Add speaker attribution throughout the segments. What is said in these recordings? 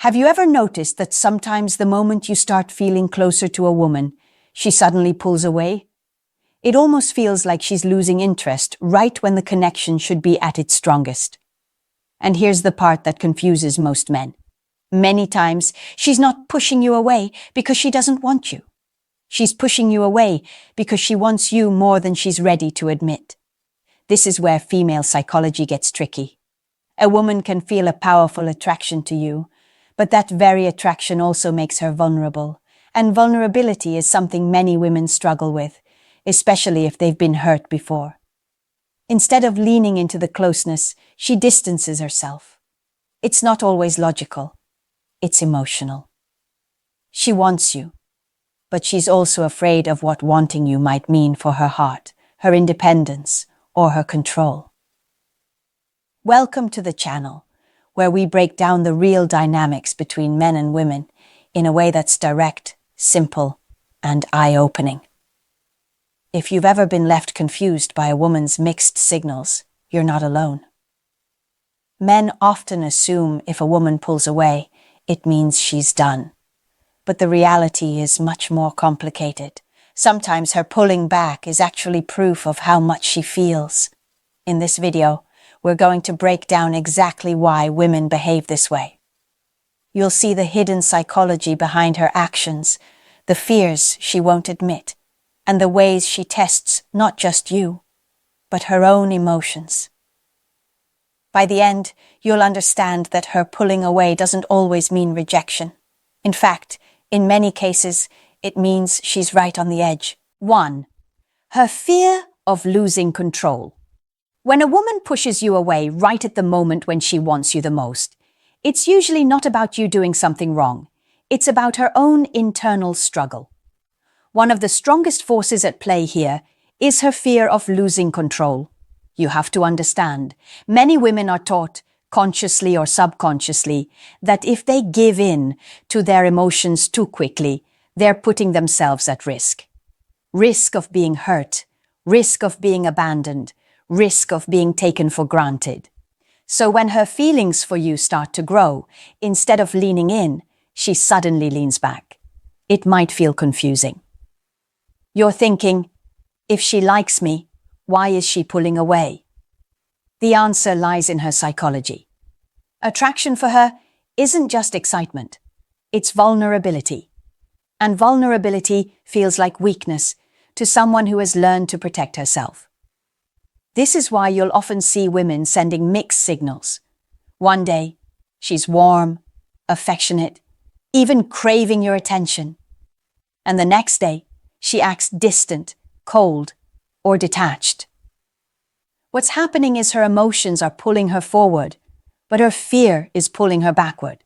Speaker 1: Have you ever noticed that sometimes the moment you start feeling closer to a woman, she suddenly pulls away? It almost feels like she's losing interest right when the connection should be at its strongest. And here's the part that confuses most men. Many times, she's not pushing you away because she doesn't want you. She's pushing you away because she wants you more than she's ready to admit. This is where female psychology gets tricky. A woman can feel a powerful attraction to you, but that very attraction also makes her vulnerable. And vulnerability is something many women struggle with, especially if they've been hurt before. Instead of leaning into the closeness, she distances herself. It's not always logical. It's emotional. She wants you, but she's also afraid of what wanting you might mean for her heart, her independence, or her control. Welcome to the channel, where we break down the real dynamics between men and women in a way that's direct, simple, and eye-opening. If you've ever been left confused by a woman's mixed signals, you're not alone. Men often assume if a woman pulls away, it means she's done. But the reality is much more complicated. Sometimes her pulling back is actually proof of how much she feels. In this video, we're going to break down exactly why women behave this way. You'll see the hidden psychology behind her actions, the fears she won't admit, and the ways she tests not just you, but her own emotions. By the end, you'll understand that her pulling away doesn't always mean rejection. In fact, in many cases, it means she's right on the edge. 1. Her fear of losing control. When a woman pushes you away right at the moment when she wants you the most, it's usually not about you doing something wrong. It's about her own internal struggle. One of the strongest forces at play here is her fear of losing control. You have to understand, many women are taught, consciously or subconsciously, that if they give in to their emotions too quickly, they're putting themselves at risk. Risk of being hurt, risk of being abandoned, risk of being taken for granted. So when her feelings for you start to grow, instead of leaning in, she suddenly leans back. It might feel confusing. You're thinking, if she likes me, why is she pulling away? The answer lies in her psychology. Attraction for her isn't just excitement, it's vulnerability. And vulnerability feels like weakness to someone who has learned to protect herself. This is why you'll often see women sending mixed signals. One day, she's warm, affectionate, even craving your attention. And the next day, she acts distant, cold, or detached. What's happening is her emotions are pulling her forward, but her fear is pulling her backward.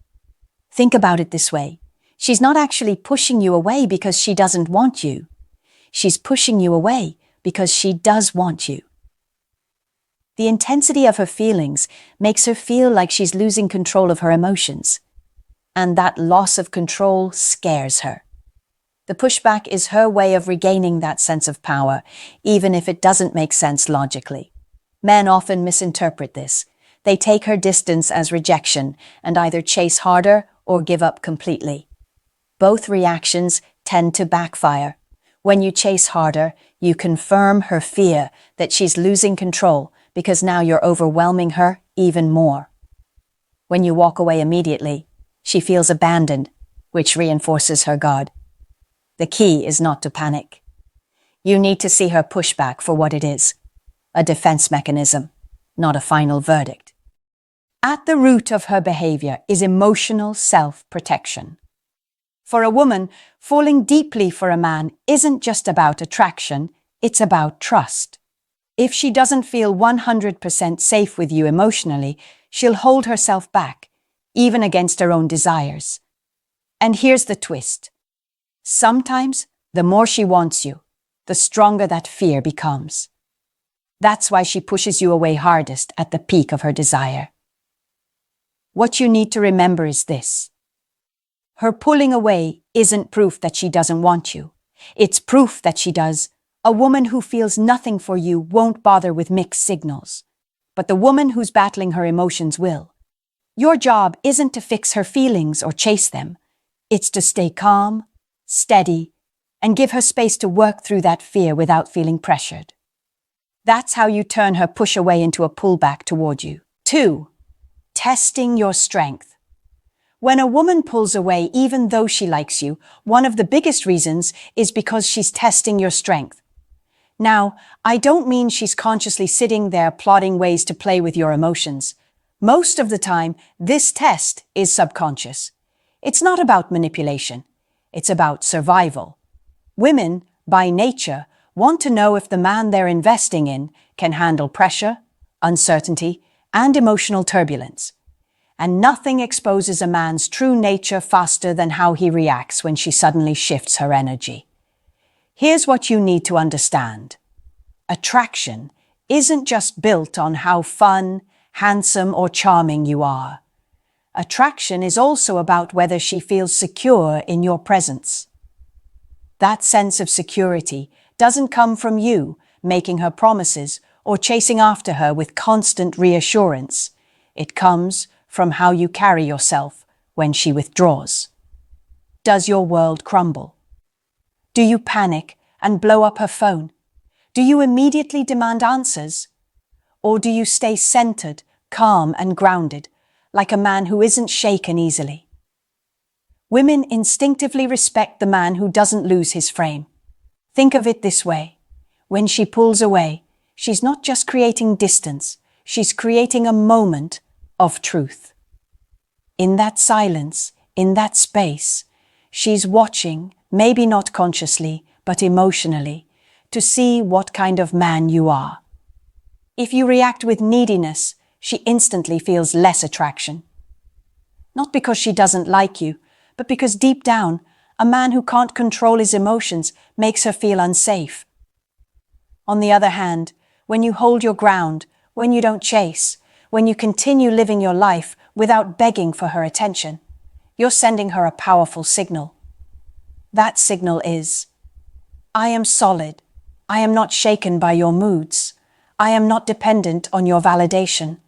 Speaker 1: Think about it this way. She's not actually pushing you away because she doesn't want you. She's pushing you away because she does want you. The intensity of her feelings makes her feel like she's losing control of her emotions. And that loss of control scares her. The pushback is her way of regaining that sense of power, even if it doesn't make sense logically. Men often misinterpret this. They take her distance as rejection and either chase harder or give up completely. Both reactions tend to backfire. When you chase harder, you confirm her fear that she's losing control because now you're overwhelming her even more. When you walk away immediately, she feels abandoned, which reinforces her guard. The key is not to panic. You need to see her pushback for what it is, a defense mechanism, not a final verdict. At the root of her behavior is emotional self-protection. For a woman, falling deeply for a man isn't just about attraction, it's about trust. If she doesn't feel 100% safe with you emotionally, she'll hold herself back, even against her own desires. And here's the twist. Sometimes, the more she wants you, the stronger that fear becomes. That's why she pushes you away hardest at the peak of her desire. What you need to remember is this. Her pulling away isn't proof that she doesn't want you. It's proof that she does. A woman who feels nothing for you won't bother with mixed signals. But the woman who's battling her emotions will. Your job isn't to fix her feelings or chase them. It's to stay calm, steady, and give her space to work through that fear without feeling pressured. That's how you turn her push away into a pullback toward you. 2. Testing your strength. When a woman pulls away, even though she likes you, one of the biggest reasons is because she's testing your strength. Now, I don't mean she's consciously sitting there plotting ways to play with your emotions. Most of the time, this test is subconscious. It's not about manipulation. It's about survival. Women, by nature, want to know if the man they're investing in can handle pressure, uncertainty, and emotional turbulence. And nothing exposes a man's true nature faster than how he reacts when she suddenly shifts her energy. Here's what you need to understand. Attraction isn't just built on how fun, handsome, or charming you are. Attraction is also about whether she feels secure in your presence. That sense of security doesn't come from you making her promises or chasing after her with constant reassurance. It comes from how you carry yourself when she withdraws. Does your world crumble? Do you panic and blow up her phone? Do you immediately demand answers? Or do you stay centered, calm, and grounded, like a man who isn't shaken easily? Women instinctively respect the man who doesn't lose his frame. Think of it this way. When she pulls away, she's not just creating distance, she's creating a moment of truth. In that silence, in that space, she's watching, maybe not consciously, but emotionally, to see what kind of man you are. If you react with neediness, she instantly feels less attraction. Not because she doesn't like you, but because deep down, a man who can't control his emotions makes her feel unsafe. On the other hand, when you hold your ground, when you don't chase, when you continue living your life without begging for her attention, you're sending her a powerful signal. That signal is, I am solid. I am not shaken by your moods. I am not dependent on your validation.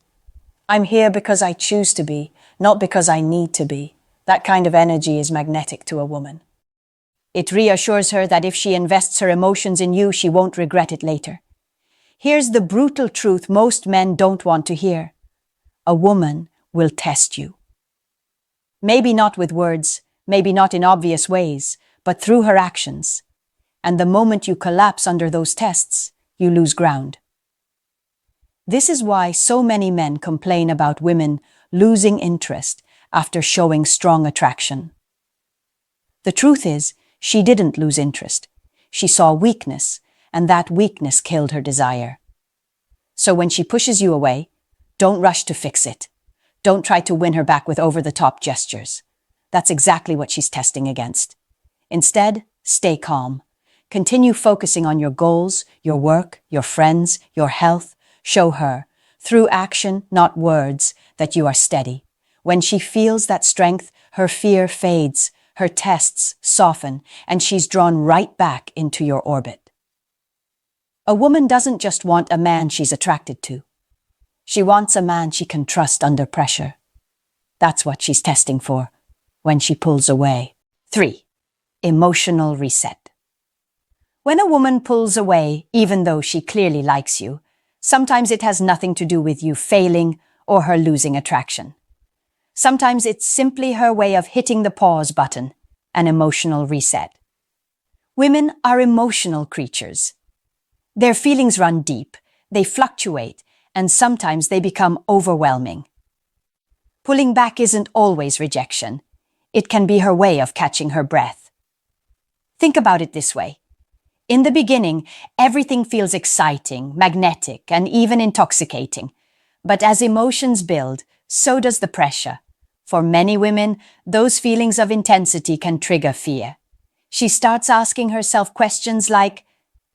Speaker 1: I'm here because I choose to be, not because I need to be. That kind of energy is magnetic to a woman. It reassures her that if she invests her emotions in you, she won't regret it later. Here's the brutal truth most men don't want to hear. A woman will test you. Maybe not with words, maybe not in obvious ways, but through her actions. And the moment you collapse under those tests, you lose ground. This is why so many men complain about women losing interest after showing strong attraction. The truth is, she didn't lose interest. She saw weakness, and that weakness killed her desire. So when she pushes you away, don't rush to fix it. Don't try to win her back with over-the-top gestures. That's exactly what she's testing against. Instead, stay calm. Continue focusing on your goals, your work, your friends, your health. Show her, through action, not words, that you are steady. When she feels that strength, her fear fades, her tests soften, and she's drawn right back into your orbit. A woman doesn't just want a man she's attracted to. She wants a man she can trust under pressure. That's what she's testing for when she pulls away. 3. Emotional reset. When a woman pulls away, even though she clearly likes you, sometimes it has nothing to do with you failing or her losing attraction. Sometimes it's simply her way of hitting the pause button, an emotional reset. Women are emotional creatures. Their feelings run deep, they fluctuate, and sometimes they become overwhelming. Pulling back isn't always rejection. It can be her way of catching her breath. Think about it this way. In the beginning, everything feels exciting, magnetic, and even intoxicating. But as emotions build, so does the pressure. For many women, those feelings of intensity can trigger fear. She starts asking herself questions like,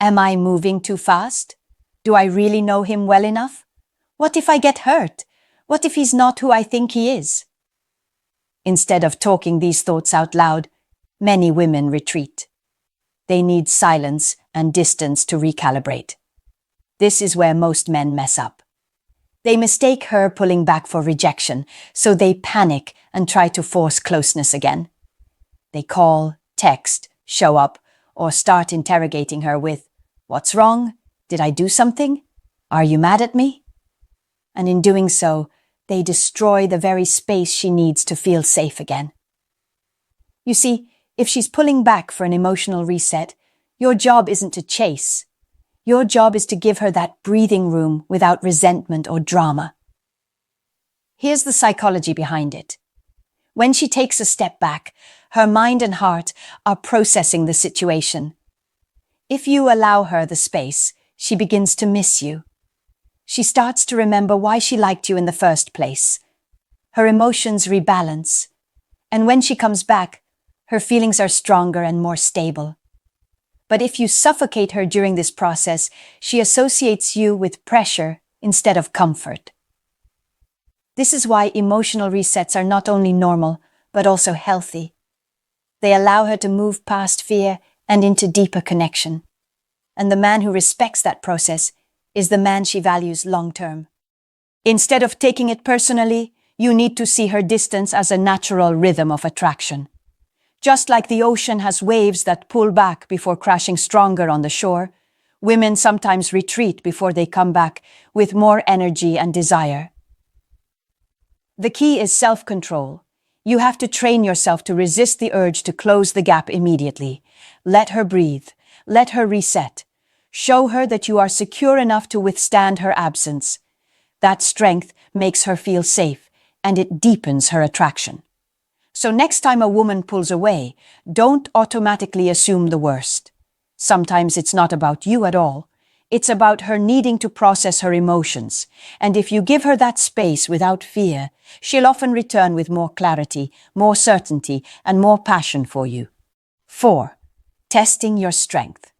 Speaker 1: am I moving too fast? Do I really know him well enough? What if I get hurt? What if he's not who I think he is? Instead of talking these thoughts out loud, many women retreat. They need silence and distance to recalibrate. This is where most men mess up. They mistake her pulling back for rejection, so they panic and try to force closeness again. They call, text, show up, or start interrogating her with, "What's wrong? Did I do something? Are you mad at me?" And in doing so, they destroy the very space she needs to feel safe again. You see, if she's pulling back for an emotional reset, your job isn't to chase. Your job is to give her that breathing room without resentment or drama. Here's the psychology behind it. When she takes a step back, her mind and heart are processing the situation. If you allow her the space, she begins to miss you. She starts to remember why she liked you in the first place. Her emotions rebalance. And when she comes back, her feelings are stronger and more stable. But if you suffocate her during this process, she associates you with pressure instead of comfort. This is why emotional resets are not only normal, but also healthy. They allow her to move past fear and into deeper connection. And the man who respects that process is the man she values long-term. Instead of taking it personally, you need to see her distance as a natural rhythm of attraction. Just like the ocean has waves that pull back before crashing stronger on the shore, women sometimes retreat before they come back with more energy and desire. The key is self-control. You have to train yourself to resist the urge to close the gap immediately. Let her breathe. Let her reset. Show her that you are secure enough to withstand her absence. That strength makes her feel safe, and it deepens her attraction. So next time a woman pulls away, don't automatically assume the worst. Sometimes it's not about you at all. It's about her needing to process her emotions. And if you give her that space without fear, she'll often return with more clarity, more certainty, and more passion for you. 4. Testing your strength.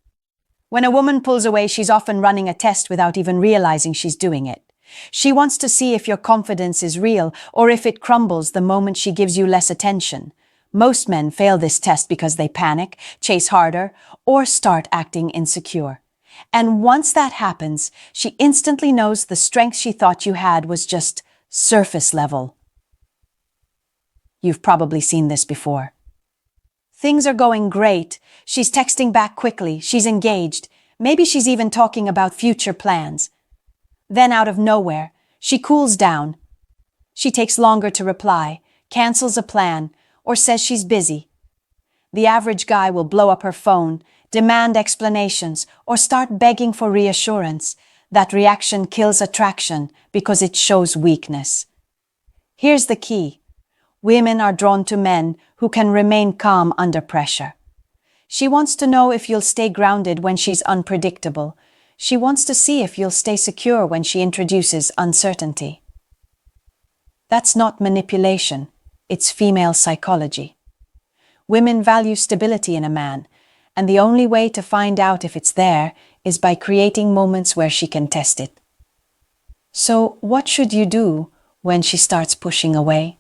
Speaker 1: When a woman pulls away, she's often running a test without even realizing she's doing it. She wants to see if your confidence is real or if it crumbles the moment she gives you less attention. Most men fail this test because they panic, chase harder, or start acting insecure. And once that happens, she instantly knows the strength she thought you had was just surface level. You've probably seen this before. Things are going great. She's texting back quickly. She's engaged. Maybe she's even talking about future plans. Then out of nowhere, she cools down. She takes longer to reply, cancels a plan, or says she's busy. The average guy will blow up her phone, demand explanations, or start begging for reassurance. That reaction kills attraction because it shows weakness. Here's the key. Women are drawn to men who can remain calm under pressure. She wants to know if you'll stay grounded when she's unpredictable. She wants to see if you'll stay secure when she introduces uncertainty. That's not manipulation. It's female psychology. Women value stability in a man, and the only way to find out if it's there is by creating moments where she can test it. So, what should you do when she starts pushing away?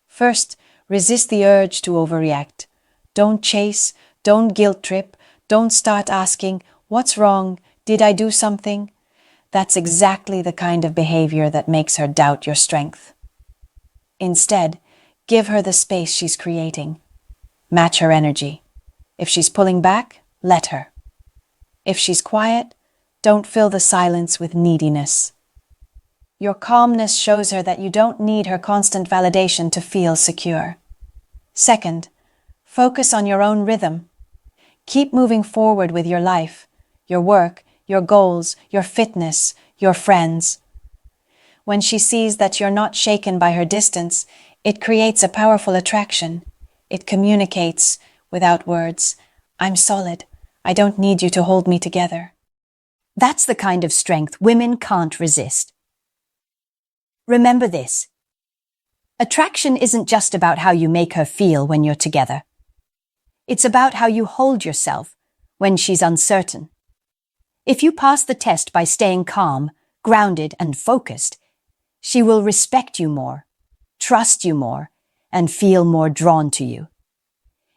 Speaker 1: First, resist the urge to overreact. Don't chase, don't guilt trip, don't start asking, "What's wrong? Did I do something?" That's exactly the kind of behavior that makes her doubt your strength. Instead, give her the space she's creating. Match her energy. If she's pulling back, let her. If she's quiet, don't fill the silence with neediness. Your calmness shows her that you don't need her constant validation to feel secure. Second, focus on your own rhythm. Keep moving forward with your life, your work, your goals, your fitness, your friends. When she sees that you're not shaken by her distance, it creates a powerful attraction. It communicates, without words, "I'm solid. I don't need you to hold me together." That's the kind of strength women can't resist. Remember this. Attraction isn't just about how you make her feel when you're together. It's about how you hold yourself when she's uncertain. If you pass the test by staying calm, grounded, and focused, she will respect you more, trust you more, and feel more drawn to you.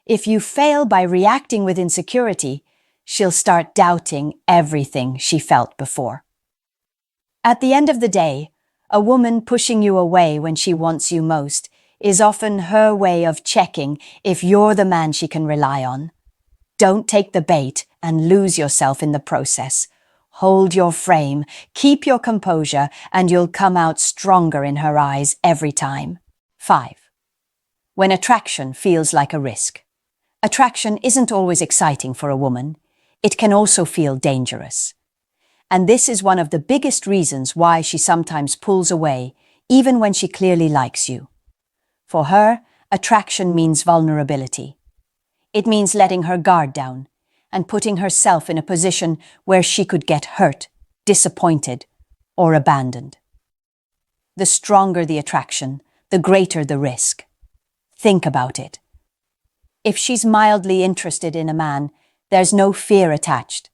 Speaker 1: If you fail by reacting with insecurity, she'll start doubting everything she felt before. At the end of the day, a woman pushing you away when she wants you most is often her way of checking if you're the man she can rely on. Don't take the bait and lose yourself in the process. Hold your frame, keep your composure, and you'll come out stronger in her eyes every time. 5. When attraction feels like a risk. Attraction isn't always exciting for a woman. It can also feel dangerous. And this is one of the biggest reasons why she sometimes pulls away, even when she clearly likes you. For her, attraction means vulnerability. It means letting her guard down and putting herself in a position where she could get hurt, disappointed, or abandoned. The stronger the attraction, the greater the risk. Think about it. If she's mildly interested in a man, there's no fear attached.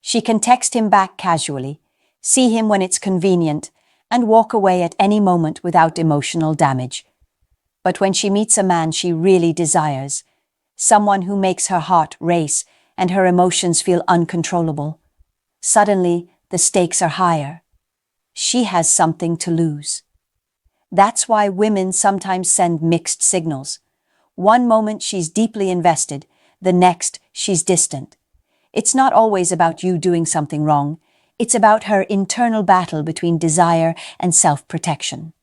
Speaker 1: She can text him back casually, see him when it's convenient, and walk away at any moment without emotional damage. But when she meets a man she really desires, someone who makes her heart race and her emotions feel uncontrollable, suddenly the stakes are higher. She has something to lose. That's why women sometimes send mixed signals. One moment she's deeply invested, the next she's distant. It's not always about you doing something wrong. It's about her internal battle between desire and self-protection.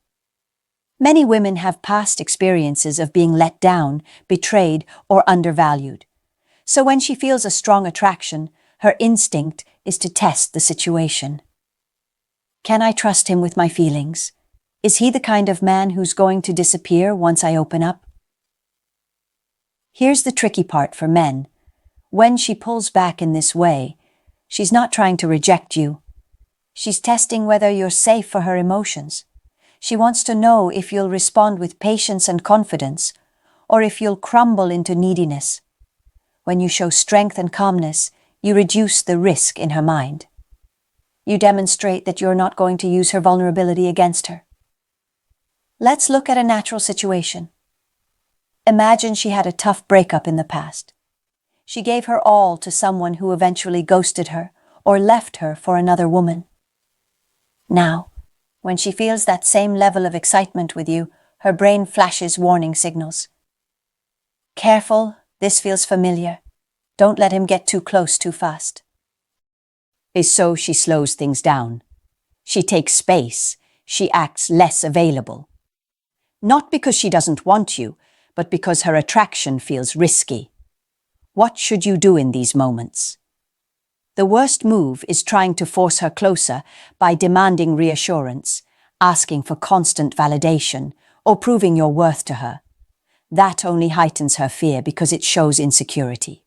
Speaker 1: Many women have past experiences of being let down, betrayed, or undervalued. So when she feels a strong attraction, her instinct is to test the situation. Can I trust him with my feelings? Is he the kind of man who's going to disappear once I open up? Here's the tricky part for men. When she pulls back in this way, she's not trying to reject you. She's testing whether you're safe for her emotions. She wants to know if you'll respond with patience and confidence, or if you'll crumble into neediness. When you show strength and calmness, you reduce the risk in her mind. You demonstrate that you're not going to use her vulnerability against her. Let's look at a natural situation. Imagine she had a tough breakup in the past. She gave her all to someone who eventually ghosted her or left her for another woman. Now, when she feels that same level of excitement with you, her brain flashes warning signals. Careful, this feels familiar. Don't let him get too close too fast. So she slows things down. She takes space. She acts less available. Not because she doesn't want you, but because her attraction feels risky. What should you do in these moments? The worst move is trying to force her closer by demanding reassurance, asking for constant validation, or proving your worth to her. That only heightens her fear because it shows insecurity.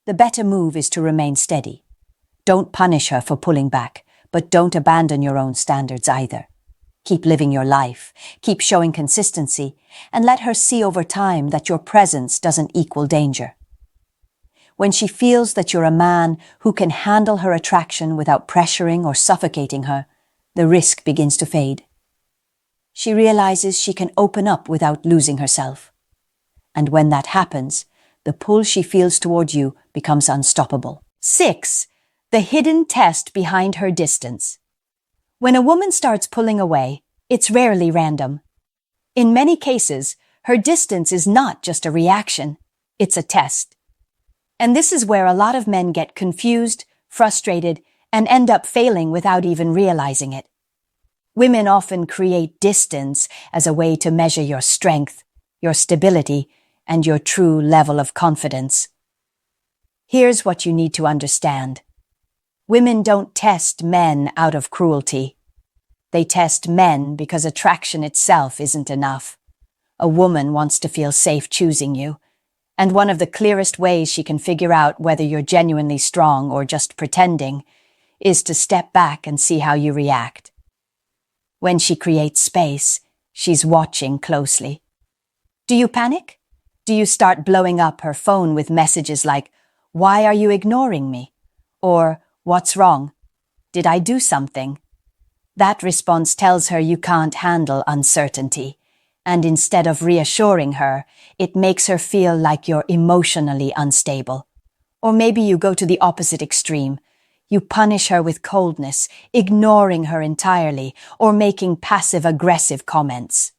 Speaker 1: The better move is to remain steady. Don't punish her for pulling back, but don't abandon your own standards either. Keep living your life, keep showing consistency, and let her see over time that your presence doesn't equal danger. When she feels that you're a man who can handle her attraction without pressuring or suffocating her, the risk begins to fade. She realizes she can open up without losing herself. And when that happens, the pull she feels toward you becomes unstoppable. 6. The hidden test behind her distance. When a woman starts pulling away, it's rarely random. In many cases, her distance is not just a reaction, it's a test. And this is where a lot of men get confused, frustrated, and end up failing without even realizing it. Women often create distance as a way to measure your strength, your stability, and your true level of confidence. Here's what you need to understand. Women don't test men out of cruelty. They test men because attraction itself isn't enough. A woman wants to feel safe choosing you, and one of the clearest ways she can figure out whether you're genuinely strong or just pretending is to step back and see how you react. When she creates space, she's watching closely. Do you panic? Do you start blowing up her phone with messages like, "Why are you ignoring me?" Or, "What's wrong? Did I do something?" That response tells her you can't handle uncertainty, and instead of reassuring her, it makes her feel like you're emotionally unstable. Or maybe you go to the opposite extreme. You punish her with coldness, ignoring her entirely, or making passive-aggressive comments.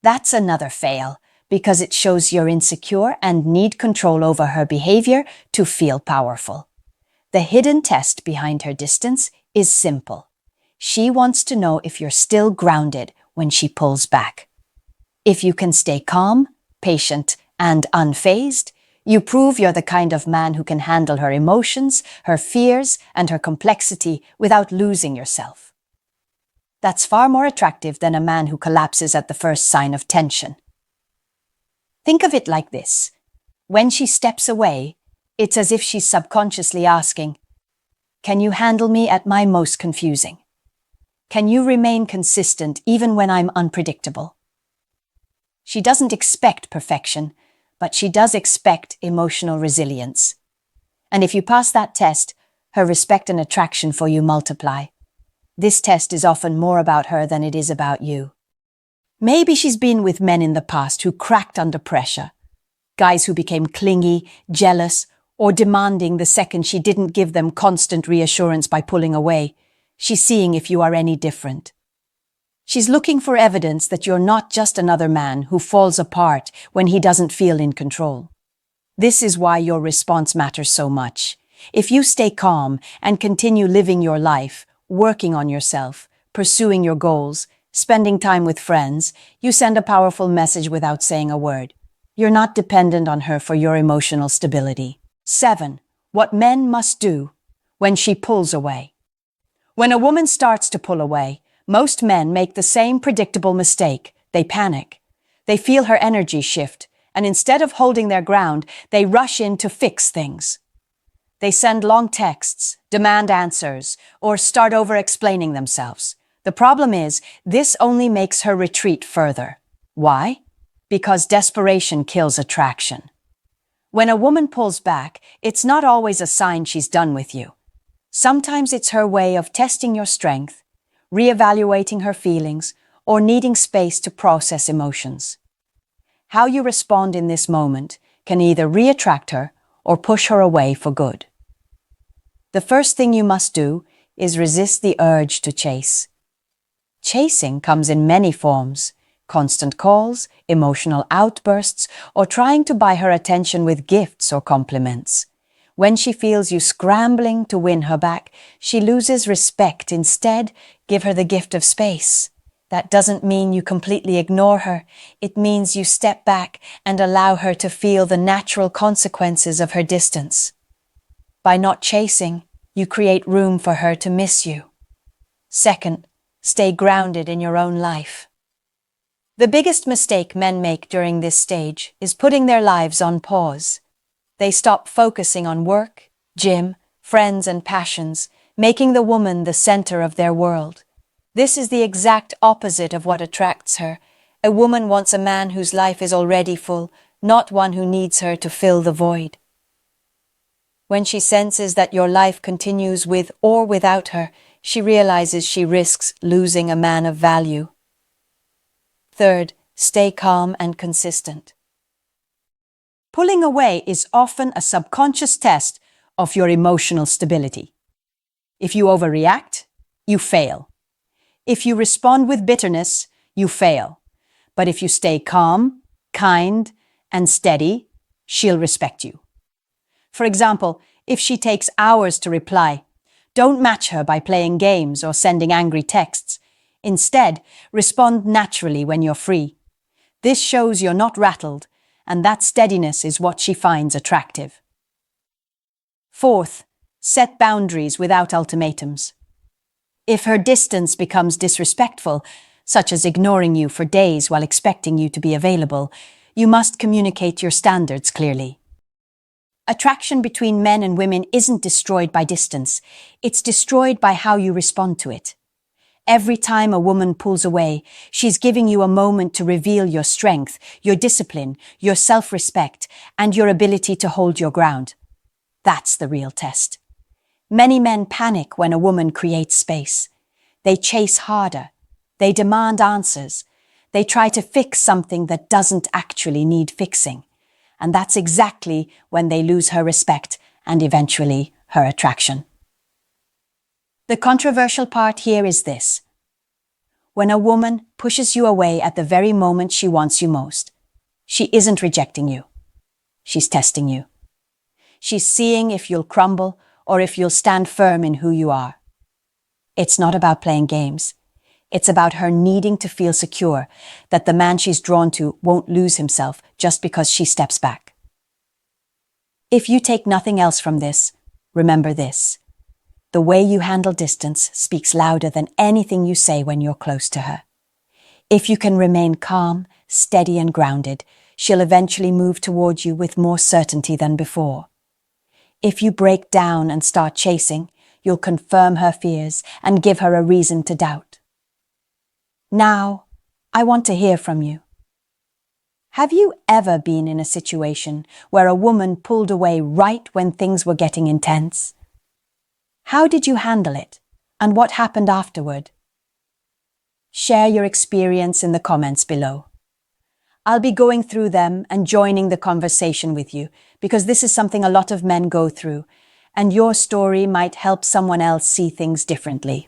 Speaker 1: That's another fail, because it shows you're insecure and need control over her behavior to feel powerful. The hidden test behind her distance is simple. She wants to know if you're still grounded when she pulls back. If you can stay calm, patient, and unfazed, you prove you're the kind of man who can handle her emotions, her fears, and her complexity without losing yourself. That's far more attractive than a man who collapses at the first sign of tension. Think of it like this. When she steps away, it's as if she's subconsciously asking, "Can you handle me at my most confusing? Can you remain consistent even when I'm unpredictable?" She doesn't expect perfection, but she does expect emotional resilience. And if you pass that test, her respect and attraction for you multiply. This test is often more about her than it is about you. Maybe she's been with men in the past who cracked under pressure. Guys who became clingy, jealous, or demanding the second she didn't give them constant reassurance by pulling away. She's seeing if you are any different. She's looking for evidence that you're not just another man who falls apart when he doesn't feel in control. This is why your response matters so much. If you stay calm and continue living your life, working on yourself, pursuing your goals, spending time with friends, you send a powerful message without saying a word. You're not dependent on her for your emotional stability. 7. What men must do when she pulls away. When a woman starts to pull away, most men make the same predictable mistake. They panic. They feel her energy shift, and instead of holding their ground, they rush in to fix things. They send long texts, demand answers, or start over-explaining themselves. The problem is, this only makes her retreat further. Why? Because desperation kills attraction. When a woman pulls back, it's not always a sign she's done with you. Sometimes it's her way of testing your strength, reevaluating her feelings, or needing space to process emotions. How you respond in this moment can either re-attract her or push her away for good. The first thing you must do is resist the urge to chase. Chasing comes in many forms: constant calls, emotional outbursts, or trying to buy her attention with gifts or compliments. When she feels you scrambling to win her back, she loses respect. Instead, give her the gift of space. That doesn't mean you completely ignore her. It means you step back and allow her to feel the natural consequences of her distance. By not chasing, you create room for her to miss you. Second, stay grounded in your own life. The biggest mistake men make during this stage is putting their lives on pause. They stop focusing on work, gym, friends, and passions, making the woman the center of their world. This is the exact opposite of what attracts her. A woman wants a man whose life is already full, not one who needs her to fill the void. When she senses that your life continues with or without her, she realizes she risks losing a man of value. Third, stay calm and consistent. Pulling away is often a subconscious test of your emotional stability. If you overreact, you fail. If you respond with bitterness, you fail. But if you stay calm, kind, and steady, she'll respect you. For example, if she takes hours to reply, don't match her by playing games or sending angry texts. Instead, respond naturally when you're free. This shows you're not rattled, and that steadiness is what she finds attractive. Fourth, set boundaries without ultimatums. If her distance becomes disrespectful, such as ignoring you for days while expecting you to be available, you must communicate your standards clearly. Attraction between men and women isn't destroyed by distance. It's destroyed by how you respond to it. Every time a woman pulls away, she's giving you a moment to reveal your strength, your discipline, your self-respect, and your ability to hold your ground. That's the real test. Many men panic when a woman creates space. They chase harder. They demand answers. They try to fix something that doesn't actually need fixing. And that's exactly when they lose her respect and eventually her attraction. The controversial part here is this. When a woman pushes you away at the very moment she wants you most, she isn't rejecting you. She's testing you. She's seeing if you'll crumble or if you'll stand firm in who you are. It's not about playing games. It's about her needing to feel secure that the man she's drawn to won't lose himself just because she steps back. If you take nothing else from this, remember this. The way you handle distance speaks louder than anything you say when you're close to her. If you can remain calm, steady and grounded, she'll eventually move towards you with more certainty than before. If you break down and start chasing, you'll confirm her fears and give her a reason to doubt. Now, I want to hear from you. Have you ever been in a situation where a woman pulled away right when things were getting intense? How did you handle it, and what happened afterward? Share your experience in the comments below. I'll be going through them and joining the conversation with you because this is something a lot of men go through, and your story might help someone else see things differently.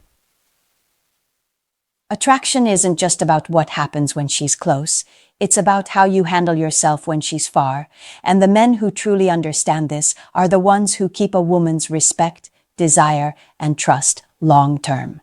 Speaker 1: Attraction isn't just about what happens when she's close, it's about how you handle yourself when she's far, and the men who truly understand this are the ones who keep a woman's respect, desire, and trust long term.